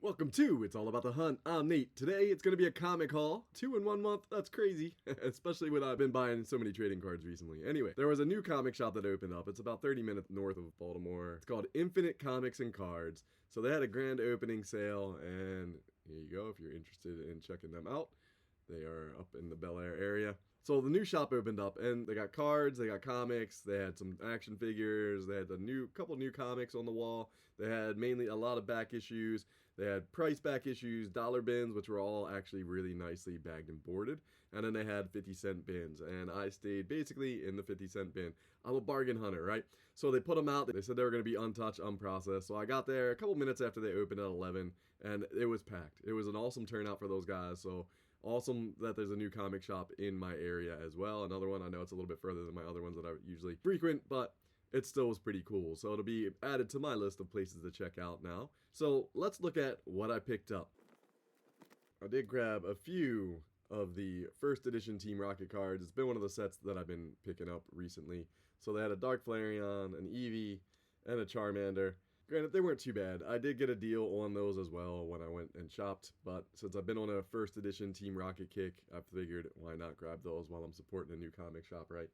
Welcome to It's All About the Hunt. I'm Nate. Today it's going to be a comic haul. 2 in 1 month, that's crazy. Especially when I've been buying so many trading cards recently. Anyway, there was a new comic shop that opened up. It's about 30 minutes north of Baltimore. It's called Infinite Comics and Cards. So they had a grand opening sale, and here you go if you're interested in checking them out. They are up in the Bel Air area. So the new shop opened up, and they got cards, they got comics, they had some action figures, they had a couple new comics on the wall. They had mainly a lot of back issues. They had price back issues, dollar bins, which were all actually really nicely bagged and boarded, and then they had 50-cent bins. And I stayed basically in the 50-cent bin. I'm a bargain hunter, right? So they put them out. They said they were going to be untouched, unprocessed. So I got there a couple minutes after they opened at 11, and it was packed. It was an awesome turnout for those guys. So awesome that there's a new comic shop in my area as well. Another one, I know it's a little bit further than my other ones that I usually frequent, but it still was pretty cool. So it'll be added to my list of places to check out now. So let's look at what I picked up. I did grab a few of the first edition Team Rocket cards. It's been one of the sets that I've been picking up recently. So they had a Dark Flareon, an Eevee, and a Charmander. Granted, they weren't too bad. I did get a deal on those as well when I went and shopped, but since I've been on a first edition Team Rocket kick, I figured why not grab those while I'm supporting a new comic shop, right?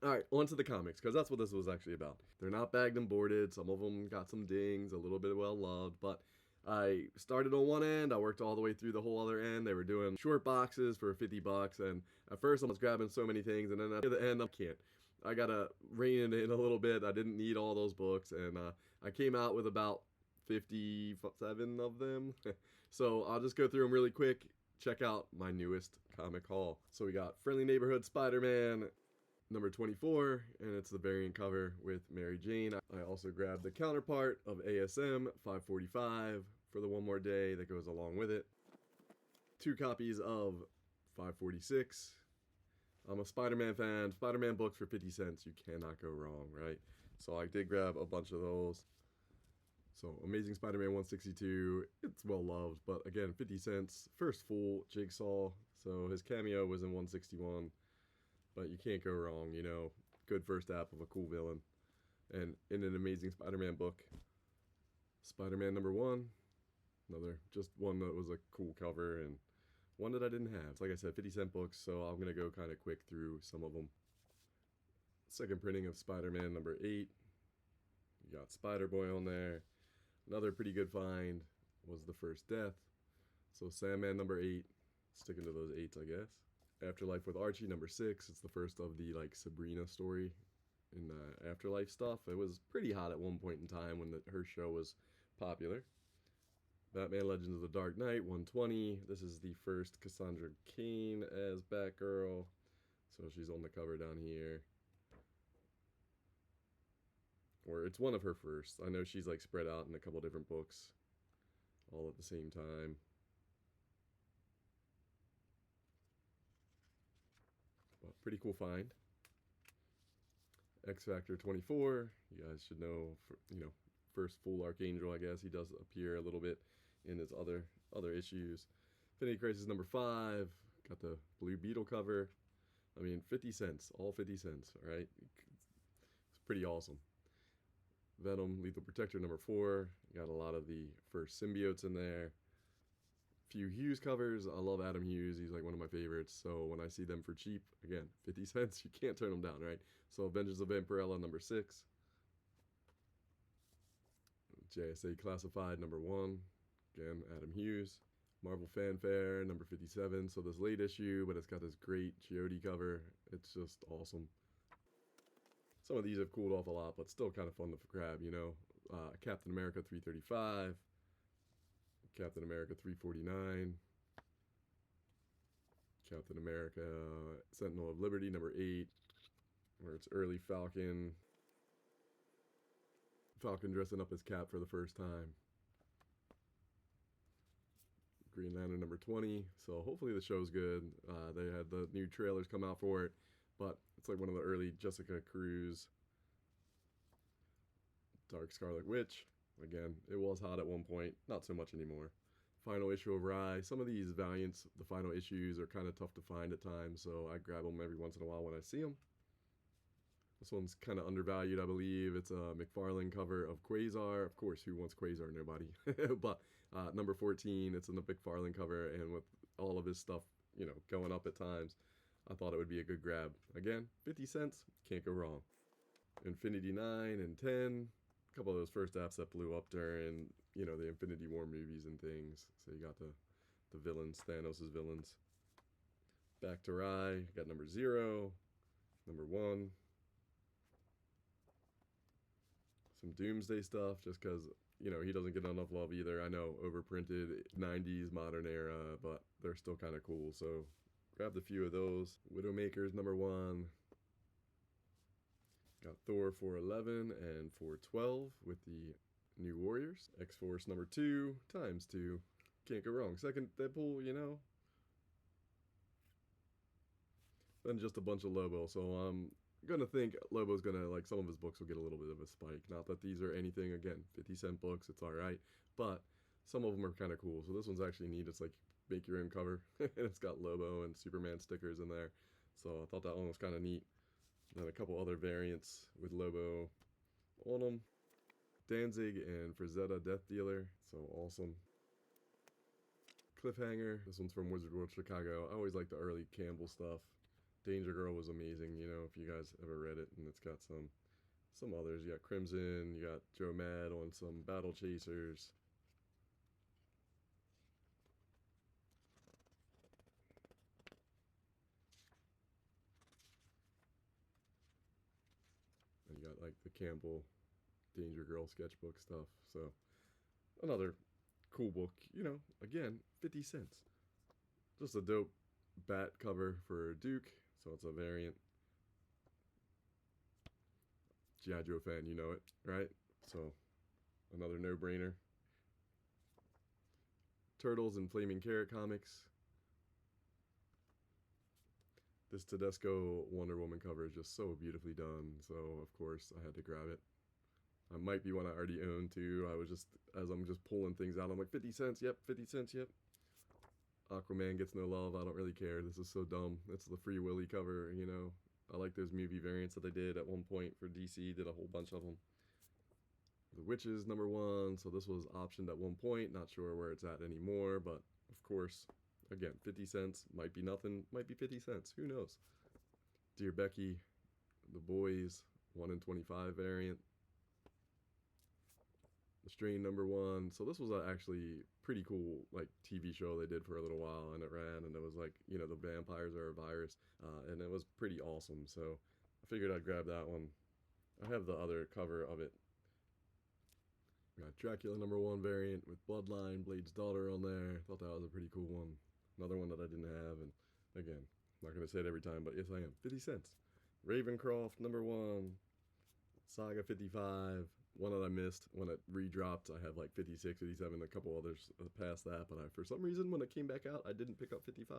Alright, on to the comics, because that's what this was actually about. They're not bagged and boarded. Some of them got some dings, a little bit well loved, but I started on one end, I worked all the way through the whole other end. They were doing short boxes for 50 bucks, and at first I was grabbing so many things, and then at the end I can't. I gotta rein it in a little bit. I didn't need all those books, and I came out with about 57 of them. So I'll just go through them really quick. Check out my newest comic haul. So we got Friendly Neighborhood Spider-Man number 24, and it's the variant cover with Mary Jane. I also grabbed the counterpart of ASM 545 for the One More Day that goes along with it. 2 copies of 546. I'm a Spider-Man fan. Spider-Man books for 50 cents. You cannot go wrong, right? So I did grab a bunch of those. So Amazing Spider-Man 162. It's well loved, but again, 50 cents. First full Jigsaw. So his cameo was in 161. But you can't go wrong, you know. Good first half of a cool villain. And in an Amazing Spider-Man book, Spider-Man number 1. Another, just one that was a cool cover, and one that I didn't have. Like I said, 50-cent books, so I'm going to go kind of quick through some of them. Second printing of Spider-Man number 8. You got Spider-Boy on there. Another pretty good find was The First Death. So Sandman number 8. Sticking to those 8s, I guess. Afterlife with Archie number 6. It's the first of the Sabrina story in the Afterlife stuff. It was pretty hot at one point in time when her show was popular. Batman Legends of the Dark Knight 120. This is the first Cassandra Cain as Batgirl. So she's on the cover down here. Or it's one of her first. I know she's spread out in a couple different books all at the same time. But pretty cool find. X Factor 24. You guys should know, first full Archangel, I guess. He does appear a little bit in his other issues. Infinity Crisis number 5. Got the Blue Beetle cover. I mean, 50 cents. All 50 cents, all right? It's pretty awesome. Venom Lethal Protector number 4. Got a lot of the first symbiotes in there. Few Hughes covers. I love Adam Hughes. He's one of my favorites. So when I see them for cheap, again, 50 cents, you can't turn them down, right? So Vengeance of Vampirella number 6. JSA Classified number 1. Again, Adam Hughes. Marvel Fanfare number 57. So this late issue, but it's got this great Geode cover. It's just awesome. Some of these have cooled off a lot, but still kind of fun to grab, you know. Captain America 335. Captain America 349. Captain America Sentinel of Liberty number 8. Where it's early Falcon. Falcon dressing up as Cap for the first time. Green Lantern number 20. So hopefully the show's good. They had the new trailers come out for it, but it's one of the early Jessica Cruz. Dark Scarlet Witch. Again, it was hot at one point, not so much anymore. Final issue of Rye. Some of these Valiants, the final issues, are kind of tough to find at times, so I grab them every once in a while when I see them. This one's kind of undervalued, I believe. It's a McFarlane cover of Quasar. Of course, who wants Quasar? Nobody. But number 14, it's in the McFarlane cover, and with all of his stuff, you know, going up at times, I thought it would be a good grab. Again, 50 cents, can't go wrong. Infinity 9 and 10, a couple of those first apps that blew up during, you know, the Infinity War movies and things. So you got the villains, Thanos' villains. Back to Rye, got number 0, number 1. Some Doomsday stuff, just because, you know, he doesn't get enough love either. I know, overprinted 90s modern era, but they're still kind of cool. So grabbed a few of those. Widowmakers number 1. Got Thor 411 and 412 with the New Warriors. X-Force number 2 times 2. Can't go wrong. Second Deadpool, you know. Then just a bunch of Lobo. So I'm gonna think Lobo's gonna, like, some of his books will get a little bit of a spike. Not that these are anything, again, 50-cent books, it's alright. But some of them are kind of cool. So this one's actually neat. It's like make your own cover. And it's got Lobo and Superman stickers in there. So I thought that one was kind of neat. Then a couple other variants with Lobo on them. Danzig and Frazetta Death Dealer, so awesome. Cliffhanger, this one's from Wizard World Chicago. I always like the early Campbell stuff. Danger Girl was amazing, you know, if you guys ever read it. And it's got some others. You got Crimson, you got Joe Mad on some Battle Chasers. And you got like the Campbell Danger Girl sketchbook stuff. So another cool book, you know, again, 50 cents. Just a dope bat cover for Duke, so it's a variant. G.I. Joe fan, you know it, right? So another no-brainer. Turtles and Flaming Carrot comics. This Tedesco Wonder Woman cover is just so beautifully done, so of course I had to grab it. I might be one I already own too. I was just, as I'm just pulling things out, I'm like, 50 cents, yep, 50 cents, yep. Aquaman gets no love, I don't really care. This is so dumb. It's the Free Willy cover, you know. I like those movie variants that they did at one point for DC, did a whole bunch of them. The Witches number 1, so this was optioned at one point, not sure where it's at anymore, but of course, again, 50 cents, might be nothing, might be 50 cents, who knows. Dear Becky, The Boys, 1 in 25 variant. The Strain number 1. So this was actually pretty cool, like, TV show they did for a little while, and it ran, and it was like, you know, the vampires are a virus, and it was pretty awesome. So I figured I'd grab that one. I have the other cover of it. We got Dracula number 1 variant with Bloodline, Blade's daughter on there. Thought that was a pretty cool one. Another one that I didn't have, and again, I'm not gonna say it every time, but yes I am. 50 cents. Ravencroft number 1. Saga 55. One that I missed when it redropped. I had like 56, 57, a couple others past that, but for some reason when it came back out, I didn't pick up 55.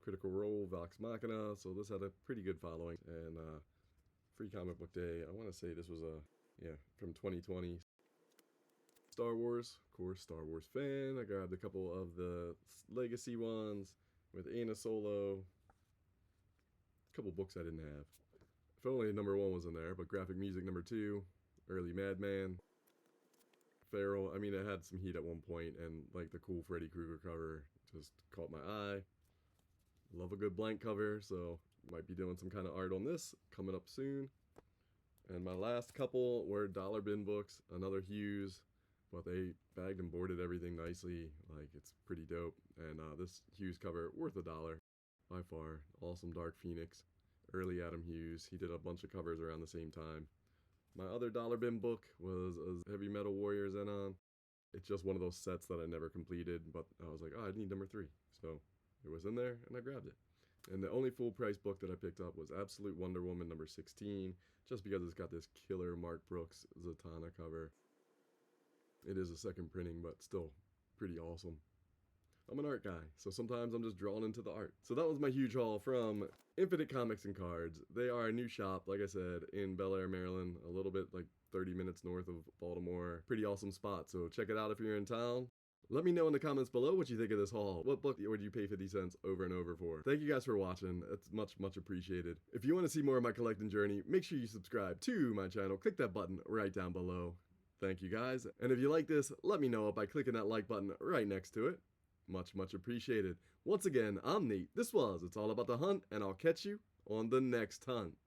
Critical Role, Vox Machina, so this had a pretty good following. And Free Comic Book Day, I want to say this was from 2020. Star Wars, of course, Star Wars fan. I grabbed a couple of the legacy ones with Anna Solo. A couple books I didn't have. If only number 1 was in there, but Graphic Music number 2. Early Madman. Feral, I mean, it had some heat at one point, and like the cool Freddy Krueger cover just caught my eye. Love a good blank cover, so might be doing some kind of art on this coming up soon. And my last couple were dollar bin books, another Hughes, but they bagged and boarded everything nicely. Like, it's pretty dope. And this Hughes cover, worth $1 by far. Awesome Dark Phoenix. Early Adam Hughes. He did a bunch of covers around the same time. My other dollar bin book was a Heavy Metal Warrior Zenon. It's just one of those sets that I never completed, but I was like, oh, I need number 3. So it was in there, and I grabbed it. And the only full price book that I picked up was Absolute Wonder Woman number 16, just because it's got this killer Mark Brooks Zatanna cover. It is a second printing, but still pretty awesome. I'm an art guy, so sometimes I'm just drawn into the art. So that was my huge haul from Infinite Comics and Cards. They are a new shop, like I said, in Bel Air, Maryland, a little bit like 30 minutes north of Baltimore. Pretty awesome spot, so check it out if you're in town. Let me know in the comments below what you think of this haul. What book would you pay 50 cents over and over for? Thank you guys for watching. It's much appreciated. If you want to see more of my collecting journey, make sure you subscribe to my channel. Click that button right down below. Thank you guys. And if you like this, let me know by clicking that like button right next to it. Much appreciated. Once again, I'm Nate. This was It's All About the Hunt, and I'll catch you on the next hunt.